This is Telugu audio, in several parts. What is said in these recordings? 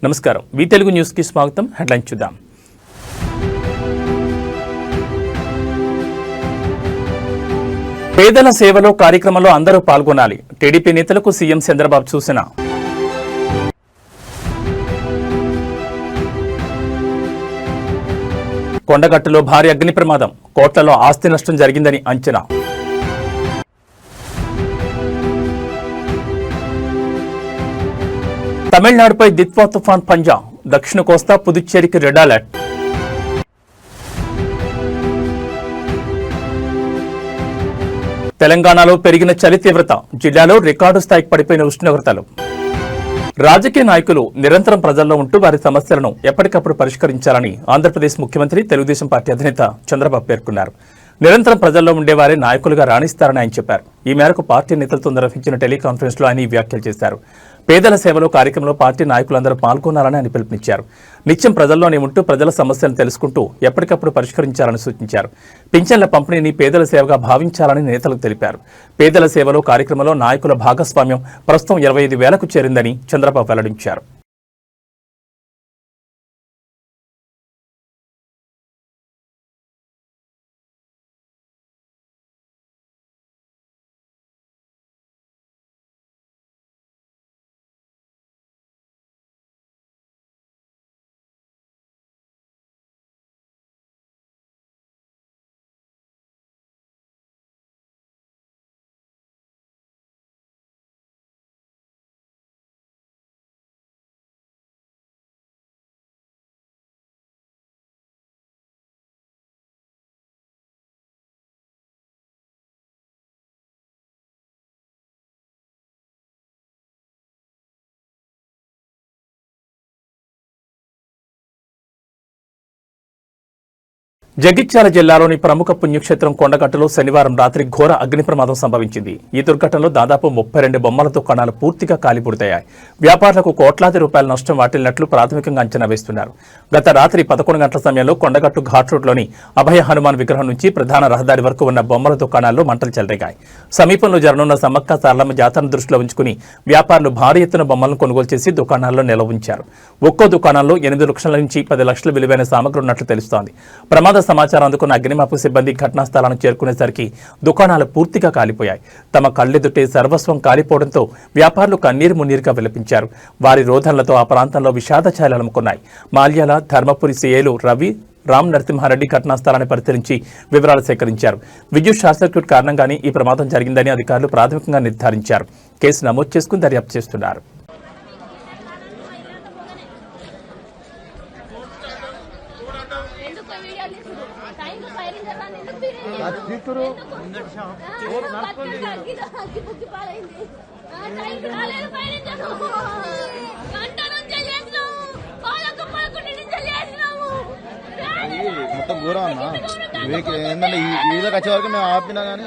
నమస్కారం. వి తెలుగు న్యూస్ కి స్వాగతం. హెడ్లైన్ చూద్దాం. పేదల సేవలో కార్యక్రమంలో అందరూ పాల్గొనాలి. టీడీపీ నేతలకు సీఎం చంద్రబాబు సూచన. కొండగట్టులో భారీ అగ్ని ప్రమాదం, కోట్లలో ఆస్తి నష్టం జరిగిందని అంచనా. తమిళనాడుపై దిత్వా తుఫాన్ పంజా, దక్షిణ కోస్తా పుదుచ్చేరికి రెడ్ అలర్ట్. తెలంగాణలో పెరిగిన చలి తీవ్రత, జిల్లాలో రికార్డు స్థాయికి పడిపోయిన ఉష్ణోగ్రతలు. రాజకీయ నాయకులు నిరంతరం ప్రజల్లో ఉంటూ వారి సమస్యలను ఎప్పటికప్పుడు పరిష్కరించాలని ఆంధ్రప్రదేశ్ ముఖ్యమంత్రి తెలుగుదేశం పార్టీ అధినేత చంద్రబాబు పేర్కొన్నారు. నిరంతరం ప్రజల్లో ఉండేవారే నాయకులుగా రాణిస్తారని ఆయన చెప్పారు. ఈ మేరకు పార్టీ నేతలతో నిర్వహించిన టెలికాన్ఫరెన్స్ లో ఆయన ఈ వ్యాఖ్యలు చేశారు. పేదల సేవలో కార్యక్రమంలో పార్టీ నాయకులందరూ పాల్గొనాలని ఆయన పిలుపునిచ్చారు. నిత్యం ప్రజల్లోనే ఉంటూ ప్రజల సమస్యలను తెలుసుకుంటూ ఎప్పటికప్పుడు పరిష్కరించాలని సూచించారు. పింఛన్ల పంపిణీని పేదల సేవగా భావించాలని నేతలకు తెలిపారు. పేదల సేవలో కార్యక్రమంలో నాయకుల భాగస్వామ్యం ప్రస్తుతం 25,000కు చేరిందని చంద్రబాబు వెల్లడించారు. జగిత్యాల జిల్లాలోని ప్రముఖ పుణ్యక్షేత్రం కొండగట్టులో శనివారం రాత్రి ఘోర అగ్ని ప్రమాదం సంభవించింది. ఈ దుర్ఘటనలో దాదాపు 32 బొమ్మల దుకాణాలు పూర్తిగా కాలిబూడిదయ్యాయి. వ్యాపారులకు కోట్లాది రూపాయల నష్టం వాటిల్లినట్లు ప్రాథమికంగా అంచనా వేస్తున్నారు. గత రాత్రి 11 గంటల సమయంలో కొండగట్టు ఘాట్ రోడ్లోని అభయ హనుమాన్ విగ్రహం నుంచి ప్రధాన రహదారి వరకు ఉన్న బొమ్మల దుకాణాల్లో మంటలు చెలరేగాయి. సమీపంలో జరగనున్న సమ్మక్క సారలమ్మ జాతరను దృష్టిలో ఉంచుకుని వ్యాపారులు భారీ ఎత్తున బొమ్మలను కొనుగోలు చేసి దుకాణాల్లో నిల్వ ఉంచారు. ఒక్కో దుకాణంలో 8 లక్షల నుంచి 10 లక్షల విలువైన సామగ్రి ఉన్నట్లు తెలుస్తోంది. ప్రమాద సమాచారం అందుకున్న అగ్నిమాపక సిబ్బంది ఘటనా స్థలానికి చేరుకునేసరికి దుకాణాలు పూర్తిగా కాలిపోయాయి. తమ కళ్ళెదుటే సర్వస్వం కాలిపోవడంతో వ్యాపారులు కన్నీరు మున్నీరుగా విలపించారు. వారి రోదనలతో ఆ ప్రాంతంలో విషాద ఛాయలు అలుముకున్నాయి. మాల్యాల ధర్మపురి సిఐలు రవి రామ్ నరసింహారెడ్డి ఘటనా స్థలాన్ని పరిశీలించి వివరాలు సేకరించారు. విద్యుత్ షార్ట్ సర్క్యూట్ కారణంగానే ఈ ప్రమాదం జరిగిందని అధికారులు ప్రాథమికంగా నిర్ధారించారు. కేసు నమోదు చేసుకుని దర్యాప్తు చేస్తున్నారు. మొత్తం ఘోరం అన్నా. ఏంటంటే ఈ వచ్చే వరకు మేము ఆపినా కానీ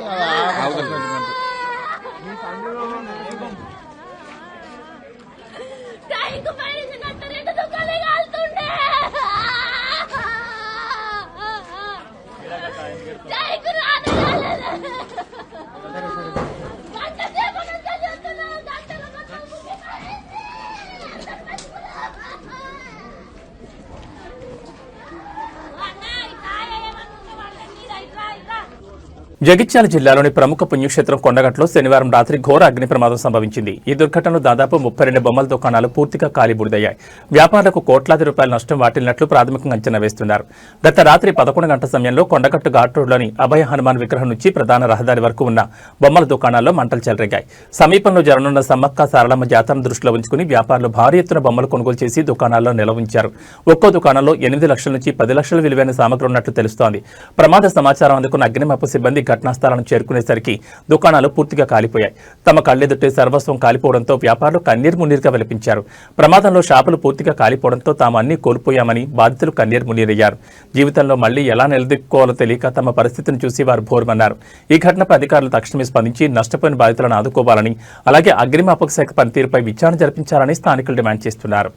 జగిత్యాల జిల్లాలోని ప్రముఖ పుణ్యక్షేత్రం కొండగట్టులో శనివారం రాత్రి ఘోర అగ్ని ప్రమాదం సంభవించింది. ఈ దుర్ఘటనలో దాదాపు 32 బొమ్మల దుకాణాలు పూర్తిగా కాలిబూడిదయ్యాయి. వ్యాపారులకు కోట్లాది రూపాయల నష్టం వాటిల్లినట్లు ప్రాథమికంగా అంచనా వేస్తున్నారు. గత రాత్రి 11 గంటల సమయంలో కొండగట్టు ఘాట్ రోడ్లోని అభయ హనుమాన్ విగ్రహం నుంచి ప్రధాన రహదారి వరకు ఉన్న బొమ్మల దుకాణాల్లో మంటలు చెలరేగాయి. సమీపంలో జరగనున్న సమ్మక్క సారలమ్మ జాతరను దృష్టిలో ఉంచుకుని వ్యాపారులు భారీ ఎత్తున బొమ్మలు కొనుగోలు చేసి దుకాణాల్లో నిల్వ ఉంచారు. ఒక్కో దుకాణంలో 8 లక్షల నుంచి 10 లక్షల విలువైన సామగ్రి ఉన్నట్లు తెలుస్తోంది. ప్రమాద సమాచారం అందుకున్న అగ్నిమాపక సిబ్బంది ఘటనా స్థలానికి చేరుకునేసరికి దుకాణాలు పూర్తిగా కాలిపోయాయి. తమ కళ్ళెదుటే సర్వస్వం కాలిపోవడంతో వ్యాపారులు కన్నీరు మున్నీరుగా విలపించారు. ప్రమాదంలో షాపులు పూర్తిగా కాలిపోవడంతో తాము అన్ని కోల్పోయామని బాధితులు కన్నీరు మున్నీరయ్యారు. జీవితంలో మళ్లీ ఎలా నిలదొక్కుకోవాలో తెలియక తమ పరిస్థితిని చూసి వారు బోరుమన్నారు. ఈ ఘటనపై అధికారులు తక్షణమే స్పందించి నష్టపోయిన బాధితులను ఆదుకోవాలని, అలాగే అగ్నిమాపక శాఖ పనితీరుపై విచారణ జరిపించాలని స్థానికులు డిమాండ్ చేస్తున్నారు.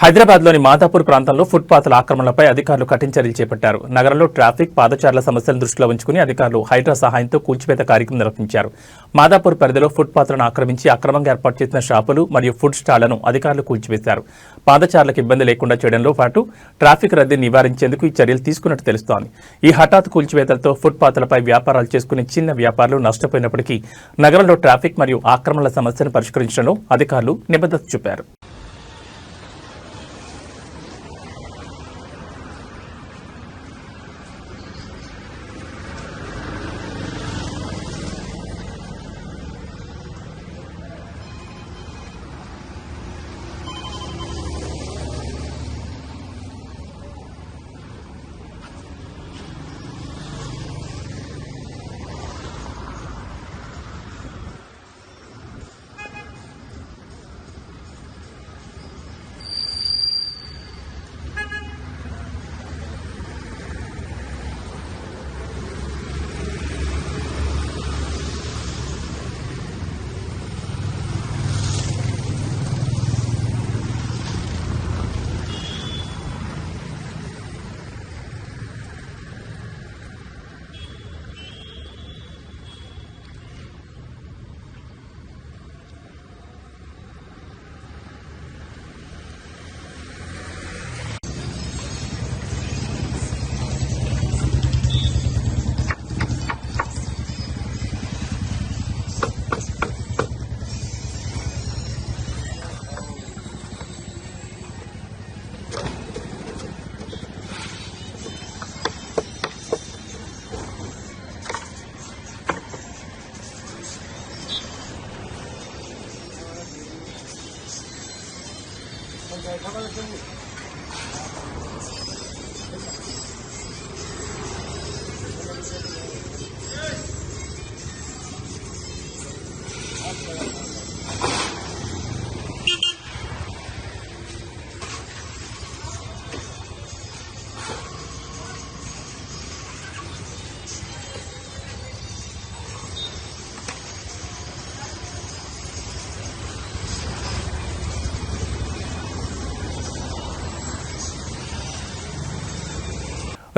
హైదరాబాద్లోని మాదాపూర్ ప్రాంతంలో ఫుట్పాత్ల ఆక్రమణలపై అధికారులు కఠిన చర్యలు చేపట్టారు. నగరంలో ట్రాఫిక్, పాదచారుల సమస్యలను దృష్టిలో ఉంచుకుని అధికారులు హైడ్రా సహాయంతో కూల్చివేత కార్యక్రమం నిర్వహించారు. మాదాపూర్ పరిధిలో ఫుట్పాత్లను ఆక్రమించి అక్రమంగా ఏర్పాటు చేసిన షాపులు మరియు ఫుడ్ స్టాళ్లను అధికారులు కూల్చివేశారు. పాదచారులకు ఇబ్బంది లేకుండా చేయడంలో పాటు ట్రాఫిక్ రద్దీని నివారించేందుకు ఈ చర్యలు తీసుకున్నట్టు తెలుస్తోంది. ఈ హఠాత్ కూల్చివేతలతో ఫుట్పాత్లపై వ్యాపారాలు చేసుకునే చిన్న వ్యాపారులు నష్టపోయినప్పటికీ నగరంలో ట్రాఫిక్ మరియు ఆక్రమణల సమస్యను పరిష్కరించడంలో అధికారులు నిబద్ధత చూపారు.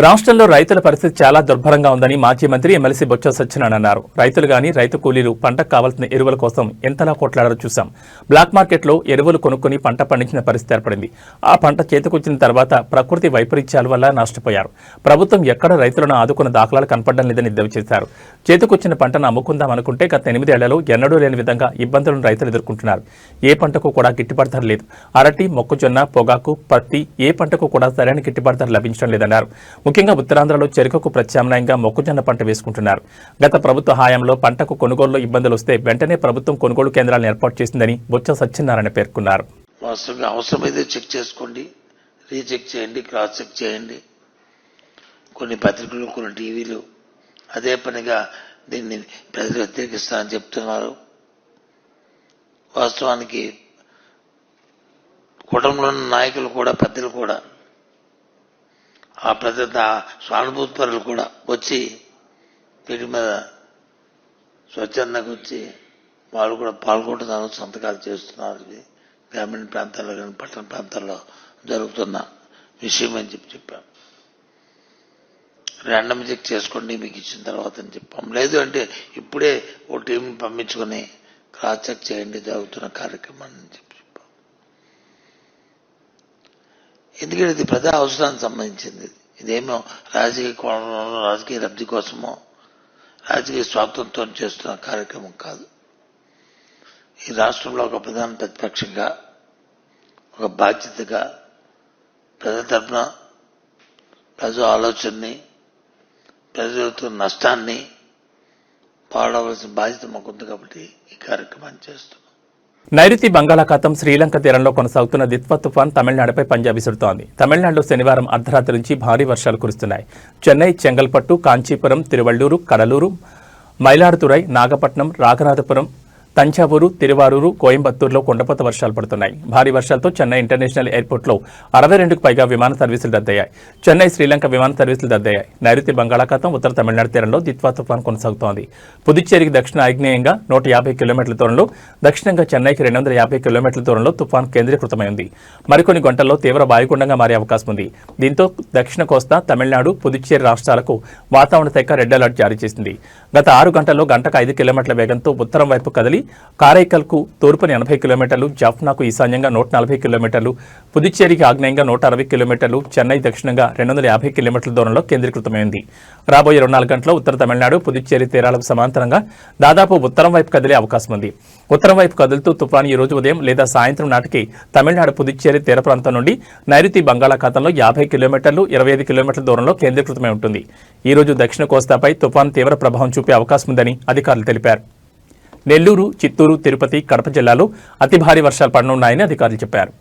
రాష్ట్రంలో రైతుల పరిస్థితి చాలా దుర్భరంగా ఉందని మాజీ మంత్రి ఎమ్మెల్సీ బొత్స సత్యనారాయణ అన్నారు. రైతులు గాని రైతు కూలీలు పంటకు కావాల్సిన ఎరువుల కోసం ఎంతలా కొట్లాడారో చూశాం. బ్లాక్ మార్కెట్లో ఎరువులు కొనుక్కుని పంట పండించిన పరిస్థితి ఏర్పడింది. ఆ పంట చేతికొచ్చిన తర్వాత ప్రకృతి వైపరీత్యాల వల్ల నష్టపోయారు. ప్రభుత్వం ఎక్కడ రైతులను ఆదుకున్న దాఖలాలు కనపడడం లేదని ఎద్దేవా చేశారు. చేతికొచ్చిన పంటను అమ్ముకుందాం అనుకుంటే గత 8 ఏళ్లలో ఎన్నడూ లేని విధంగా ఇబ్బందులను రైతులు ఎదుర్కొంటున్నారు. ఏ పంటకు కూడా గిట్టుబాటు ధర లేదు. అరటి, మొక్కజొన్న, పొగాకు, పత్తి ఏ పంటకు కూడా సరైన గిట్టుబాటు ధర లభించడం లేదన్నారు. ముఖ్యంగా ఉత్తరాంధ్రలో చెరుకుకు ప్రత్యామ్నాయంగా మొక్కజొన్న పంట వేసుకుంటున్నారు. గత ప్రభుత్వ హయాంలో పంటకు కొనుగోలులో ఇబ్బందులు వస్తే వెంటనే ప్రభుత్వం కొనుగోలు కేంద్రాలను ఏర్పాటు చేసిందని బొత్స సత్యనారాయణ పేర్కొన్నారు. వాస్తవంగా అవసరమైతే చెక్ చేసుకోండి, రీచెక్ చేయండి, క్రాస్ చెక్ చేయండి. కొన్ని పత్రికలు, కొన్ని టీవీలు అదే పనిగా దీన్ని ప్రజలు వ్యతిరేకిస్తారని చెప్తున్నారు. వాస్తవానికి కుటుంబంలోని నాయకులు కూడా, పెద్దలు కూడా, ఆ ప్రజల సానుభూతిపరులు కూడా వచ్చి వీటి మీద స్వచ్ఛందంగా వచ్చి వాళ్ళు కూడా పాల్గొంటున్నారు, సంతకాలు చేస్తున్నారు. ఇది గ్రామీణ ప్రాంతాల్లో కానీ పట్టణ ప్రాంతాల్లో జరుగుతున్న విషయం అని చెప్పాం. ర్యాండమ్ చెక్ చేసుకోండి మీకు ఇచ్చిన తర్వాత అని చెప్పాం. లేదు అంటే ఇప్పుడే ఓ టీం పంపించుకొని క్రాస్ చెక్ చేయండి జరుగుతున్న కార్యక్రమాన్ని అని చెప్పాం. ఎందుకంటే ఇది ప్రజా అవసరానికి సంబంధించింది. ఇదేమో రాజకీయ కోణంలో, రాజకీయ లబ్ధి కోసమో, రాజకీయ స్వార్థంతో చేస్తున్న కార్యక్రమం కాదు. ఈ రాష్ట్రంలో ఒక ప్రధాన ప్రతిపక్షంగా, ఒక బాధ్యతగా ప్రజల తరఫున ప్రజల ఆలోచనని, ప్రజలతో నష్టాన్ని పాడవలసిన బాధ్యత మాకుంది కాబట్టి ఈ కార్యక్రమాన్ని చేస్తున్నాం. నైరుతి బంగాళాఖాతం శ్రీలంక తీరంలో కొనసాగుతున్న దిత్వా తుఫాన్ తమిళనాడుపై పంజా విసురుతోంది. తమిళనాడులో శనివారం అర్ధరాత్రి నుంచి భారీ వర్షాలు కురుస్తున్నాయి. చెన్నై, చెంగల్పట్టు, కాంచీపురం, తిరువళ్లూరు, కడలూరు, మైలాడుతురై, నాగపట్నం, రాఘనాథపురం, తంజావూరు, తిరువారూరు, కోయంబత్తూరులో కుండపోత వర్షాలు పడుతున్నాయి. భారీ వర్షాలతో చెన్నై ఇంటర్నేషనల్ ఎయిర్పోర్ట్లో 62కు పైగా విమాన సర్వీసులు రద్దయ్యాయి. చెన్నై శ్రీలంక విమాన సర్వీసులు రద్దయ్యాయి. నైరుతి బంగాళాఖాతం, ఉత్తర తమిళనాడు తీరంలో దిత్వా తుఫాన్ కొనసాగుతోంది. పుదుచ్చేరికి దక్షిణ ఆగ్నేయంగా 150 కిలోమీటర్ల దూరంలో, దక్షిణంగా చెన్నైకి 250 కిలోమీటర్ల దూరంలో తుఫాన్ కేంద్రీకృతమైంది. మరికొన్ని గంటల్లో తీవ్ర వాయుగుండంగా మారే అవకాశం ఉంది. దీంతో దక్షిణ కోస్తా, తమిళనాడు, పుదుచ్చేరి రాష్ట్రాలకు వాతావరణ శాఖ రెడ్ అలర్ట్ జారీ చేసింది. గత 6 గంటల్లో గంటకు 5 కిలోమీటర్ల వేగంతో ఉత్తరం వైపు కదిలి కారైకల్కు తూర్పున 80 కిలోమీటర్లు, జాఫ్నాకు ఈశాన్యంగా 140 కిలోమీటర్లు, పుదుచ్చేరికి ఆగ్నేయంగా 160 కిలోమీటర్లు, చెన్నై దక్షిణంగా 250 కిలోమీటర్ల దూరంలో కేంద్రీకృతమైంది. రాబోయే 24 గంటల్లో ఉత్తర తమిళనాడు, పుదుచ్చేరి తీరాలకు సమాంతరంగా దాదాపు ఉత్తరం వైపు కదిలే అవకాశం ఉంది. ఉత్తరం వైపు కదులుతూ తుఫాను ఈ రోజు ఉదయం లేదా సాయంత్రం నాటికి తమిళనాడు, పుదుచ్చేరి తీర ప్రాంతం నుండి నైరుతి బంగాళాఖాతంలో 50 కిలోమీటర్లు, 25 కిలోమీటర్ల దూరంలో కేంద్రీకృతమై ఉంటుంది. ఈ రోజు దక్షిణ కోస్తాపై తుఫాను తీవ్ర ప్రభావం చూపే అవకాశం ఉందని అధికారులు తెలిపారు. నెల్లూరు, చిత్తూరు, తిరుపతి, కడప జిల్లాలో అతి భారీ వర్షాలు పడనున్నాయని అధికారులు చెప్పారు.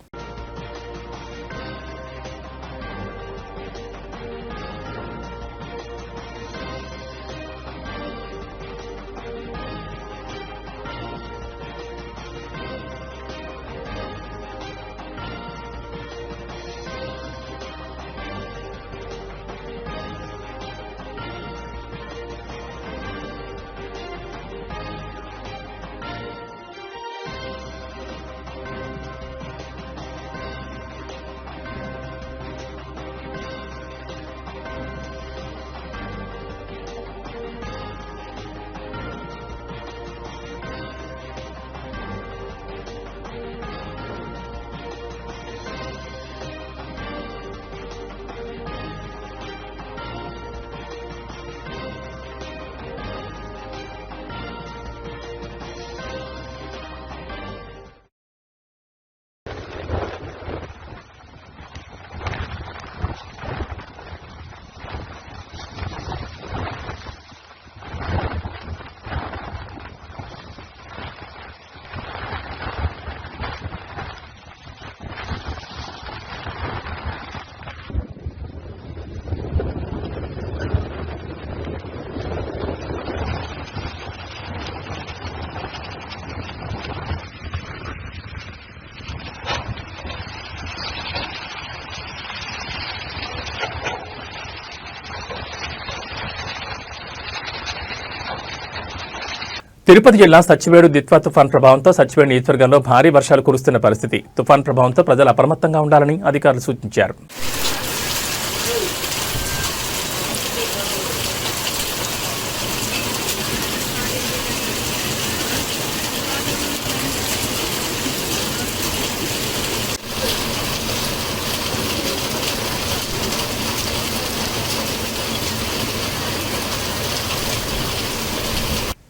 తిరుపతి జిల్లా సచ్చివేడు దిత్వా తుఫాన్ ప్రభావంతో సచ్చివేడు నియోజకవర్గంలో భారీ వర్షాలు కురుస్తున్న పరిస్థితి. తుఫాన్ ప్రభావంతో ప్రజలు అప్రమత్తంగా ఉండాలని అధికారులు సూచించారు.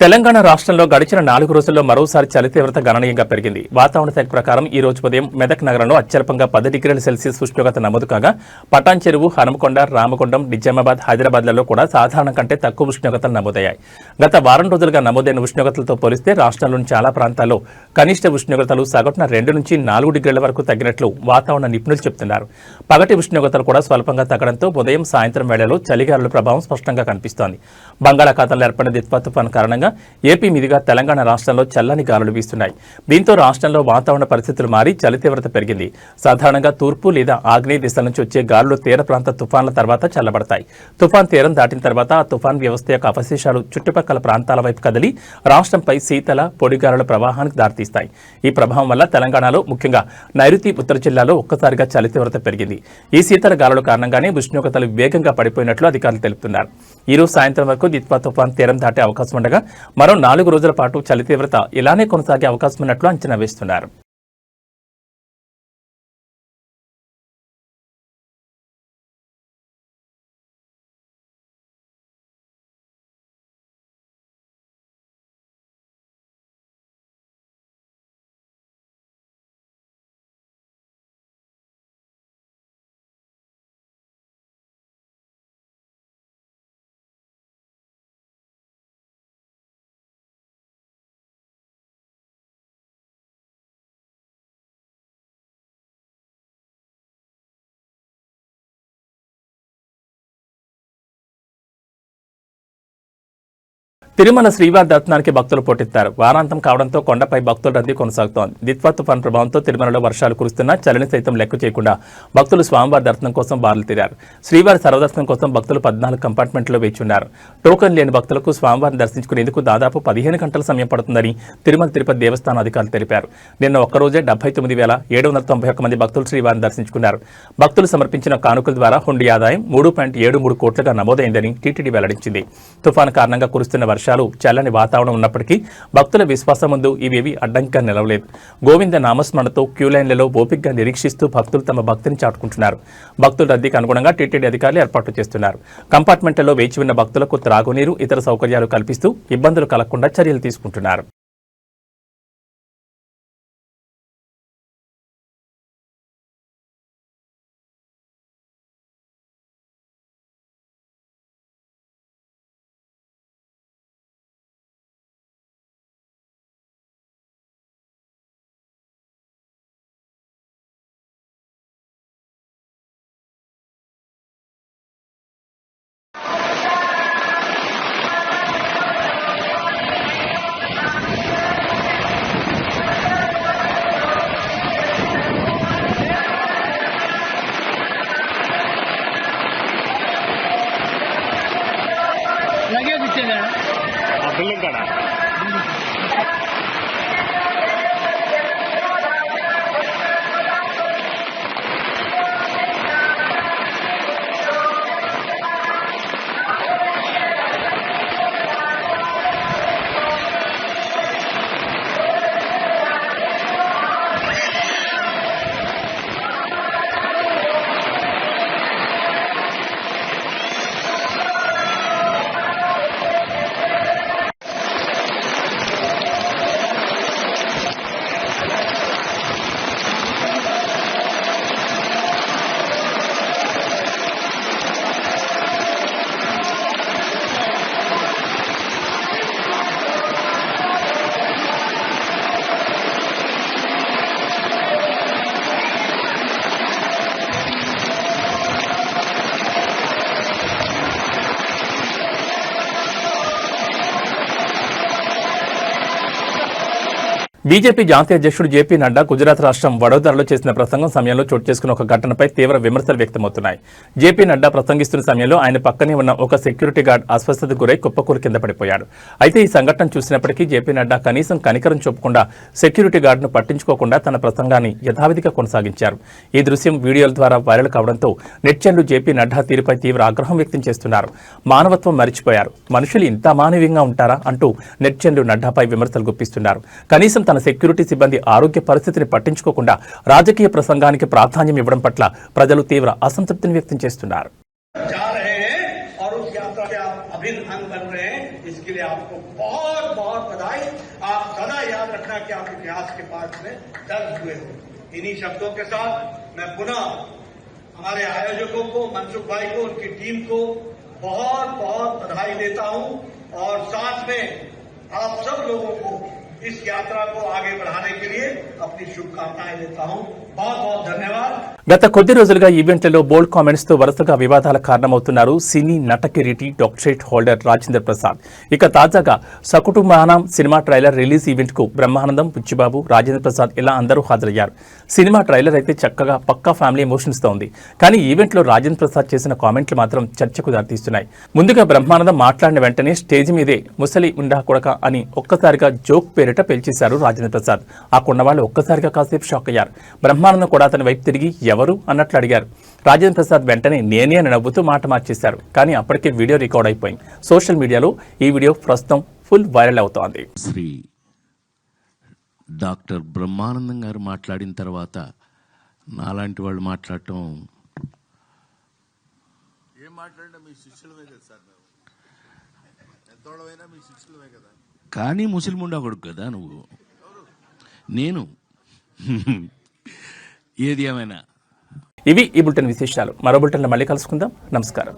తెలంగాణ రాష్ట్రంలో గడిచిన 4 రోజుల్లో మరోసారి చలి తీవ్రత గణనీయంగా పెరిగింది. వాతావరణ శాఖ ప్రకారం ఈ రోజు ఉదయం మెదక్ నగరంలో అత్యల్పంగా 10 డిగ్రీల సెల్సియస్ ఉష్ణోగ్రత నమోదు కాగా, పటాన్ చెరువు, హనుమకొండ, రామగుండం, నిజామాబాద్, హైదరాబాద్లలో కూడా సాధారణం కంటే తక్కువ ఉష్ణోగ్రతలు నమోదయ్యాయి. గత వారం రోజులుగా నమోదైన ఉష్ణోగ్రతలతో పోలిస్తే రాష్ట్రంలోని చాలా ప్రాంతాల్లో కనిష్ట ఉష్ణోగ్రతలు సగటున 2 నుంచి 4 డిగ్రీల వరకు తగ్గినట్లు వాతావరణ నిపుణులు చెబుతున్నారు. పగటి ఉష్ణోగ్రతలు కూడా స్వల్పంగా తగ్గడంతో ఉదయం, సాయంత్రం వేళలో చలిగాలుల ప్రభావం స్పష్టంగా కనిపిస్తోంది. బంగాళాఖాతంలో ఏర్పడిన దిత్వా తుఫాన్ కారణంగా ఏపీ మీదుగా తెలంగాణ రాష్ట్రంలో చల్లని గాలులు వీస్తున్నాయి. దీంతో రాష్ట్రంలో వాతావరణ పరిస్థితులు మారి చలి తీవ్రత పెరిగింది. సాధారణంగా తూర్పు లేదా ఆగ్నేయ దిశ నుంచి వచ్చే గాలులు తీర ప్రాంత తుఫాన్ల తర్వాత చల్లబడతాయి. తుఫాన్ తీరం దాటిన తర్వాత ఆ తుఫాన్ వ్యవస్థ యొక్క అవశేషాలు చుట్టుపక్కల ప్రాంతాల వైపు కదిలి రాష్ట్రంపై శీతల, పొడి గాలుల ప్రవాహానికి దారితీస్తాయి. ఈ ప్రభావం వల్ల తెలంగాణలో, ముఖ్యంగా నైరుతి, ఉత్తర జిల్లాలో ఒక్కసారిగా చలి తీవ్రత పెరిగింది. ఈ శీతల గాలుల కారణంగానే ఉష్ణోగ్రతలు వేగంగా పడిపోయినట్లు అధికారులు తెలుపుతున్నారు. ఈ రోజు సాయంత్రం వరకు దిత్వా తుఫాన్ తీరం దాటే అవకాశం ఉండగా మరో 4 రోజుల పాటు చలి తీవ్రత ఇలానే కొనసాగే అవకాశం ఉన్నట్లు అంచనా వేస్తున్నారు. తిరుమల శ్రీవారి దర్శనానికి భక్తులు పోటెత్తారు. వారాంతం కావడంతో కొండపై భక్తుల రద్దీ కొనసాగుతోంది. దిత్వా తుఫాన్ ప్రభావంతో తిరుమలలో వర్షాలు కురుస్తున్నా చలిని సైతం లెక్క చేయకుండా భక్తులు స్వామివారి దర్శనం కోసం బారులు తీరారు. శ్రీవారి సర్వదర్శనం కోసం భక్తులు 14 కంపార్ట్మెంట్లో వేచున్నారు. టోకన్ లేని భక్తులకు స్వామివారిని దర్శించుకునేందుకు దాదాపు 15 గంటల సమయం పడుతుందని తిరుమల తిరుపతి దేవస్థానం అధికారులు తెలిపారు. నిన్న ఒక్కరోజే 79,791 మంది భక్తులు శ్రీవారిని దర్శించుకున్నారు. భక్తులు సమర్పించిన కానుకల ద్వారా హుండీ ఆదాయం 3.73 కోట్లుగా నమోదైందని టీటీడీ వెల్లడించింది. తుఫాను కారణంగా కురుస్తున్న వర్షాలు, చల్లని వాతావరణం ఉన్నప్పటికీ భక్తుల విశ్వాసం ముందు ఇవేవి అడ్డంకిగా నిలవలేదు. గోవింద నామస్మరణతో క్యూలైన్లలో ఓపికగా నిరీక్షిస్తూ భక్తులు తమ భక్తిని చాటుకుంటున్నారు. భక్తుల రద్దీకి అనుగుణంగా టీటీడీ అధికారులు ఏర్పాట్లు చేస్తున్నారు. కంపార్ట్మెంట్లలో వేచి ఉన్న భక్తులకు త్రాగునీరు, ఇతర సౌకర్యాలు కల్పిస్తూ ఇబ్బందులు కలగకుండా చర్యలు తీసుకుంటున్నారు. लगे पीछे जाना బిల్డింగ్ కాడ బీజేపీ జాతీయ అధ్యక్షుడు జేపీ నడ్డా గుజరాత్ రాష్ట్రం వడోదరలో చేసిన ప్రసంగం సమయంలో చోటు చేసుకున్న ఒక ఘటనపై తీవ్ర విమర్శలు వ్యక్తమవుతున్నాయి. జేపీ నడ్డా ప్రసంగిస్తున్న సమయంలో ఆయన పక్కనే ఉన్న ఒక సెక్యూరిటీ గార్డ్ అస్వస్థతకు గురై కుప్పకూరు కింద పడిపోయాడు. అయితే ఈ సంఘటన చూసినప్పటికీ జేపీ నడ్డా కనీసం కనికరం చూపకుండా సెక్యూరిటీ గార్డును పట్టించుకోకుండా తన ప్రసంగాన్ని యథావిధిగా కొనసాగించారు. ఈ దృశ్యం వీడియోల ద్వారా వైరల్ కావడంతో నెటిజన్లు జేపీ నడ్డా తీరుపై తీవ్ర ఆగ్రహం వ్యక్తం చేస్తున్నారు. మానవత్వం మరిచిపోయారు, మనుషులు ఇంత అమానవీయంగా ఉంటారా అంటూ నెటిజన్లు నడ్డాపై విమర్శలు గుప్పిస్తున్నారు. కనీసం తన సెక్యూరిటీ సిబ్బంది ఆరోగ్య పరిస్థితిని పట్టించుకోకుండా రాజకీయ ప్రసంగానికి ప్రాధాన్యం ఇవ్వడం పట్ల ప్రజలు తీవ్ర అసంతృప్తిని వ్యక్తం చేస్తున్నారు. इन्हीं शब्दों के साथ मैं पुनः हमारे आयोजकों को, मनसुख भाई को, उनकी टीम को बहुत बहुत बधाई देता हूं और साथ में आप सब लोगों को इस यात्रा को आगे बढ़ाने के लिए अपनी शुभकामनाएं देता हूं. बहुत बहुत धन्यवाद. గత కొద్ది రోజులుగా ఈవెంట్లలో బోల్డ్ కామెంట్స్ తో వరుసగా వివాదాల కారణమవుతున్నారు సినీ నటకిరీటి డాక్టరేట్ హోల్డర్ రాజేంద్ర ప్రసాద్. ఇక తాజాగా సకుటుంబానం సినిమా ట్రైలర్ రిలీజ్ ఈవెంట్ కు బ్రహ్మానందం, బుచ్చిబాబు, రాజేంద్ర ప్రసాద్ ఇలా అందరూ హాజరయ్యారు. సినిమా ట్రైలర్ అయితే చక్కగా పక్కా ఫ్యామిలీ ఎమోషన్స్ తో ఉంది. కానీ ఈవెంట్ లో రాజేంద్ర ప్రసాద్ చేసిన కామెంట్లు మాత్రం చర్చకు దారితీస్తున్నాయి. ముందుగా బ్రహ్మానందం మాట్లాడిన వెంటనే స్టేజ్ మీదే ముసలి ఉండా కొడక అని ఒక్కసారిగా జోక్ పేరిట పేల్చేశారు రాజేంద్ర ప్రసాద్. ఆ కొన్నవాళ్ళు ఒక్కసారిగా కాసేపు షాక్ అయ్యారు. బ్రహ్మానందం కూడా అతని వైపు తిరిగి ఎవరు అన్నట్లు అడిగారు. రాజేంద్ర ప్రసాద్ వెంటనే నేనే అని నవ్వుతూ మాట మార్చేశారు. కానీ అప్పటికే వీడియో రికార్డ్ అయిపోయింది. సోషల్ మీడియాలో ఈ వీడియో ప్రస్తుతం ఫుల్ వైరల్ అవుతోంది. శ్రీ డాక్టర్ బ్రహ్మానందం గారు మాట్లాడిన తర్వాత నాలాంటి వాళ్ళు మాట్లాడటం కానీ ముస్లిం కొడుకు కదా నువ్వు. నేను ఏది ఏమైనా ఇవి ఈ బులెటిన్ విశేషాలు. మరో బులెటిన్లో మళ్ళీ కలుసుకుందాం. నమస్కారం.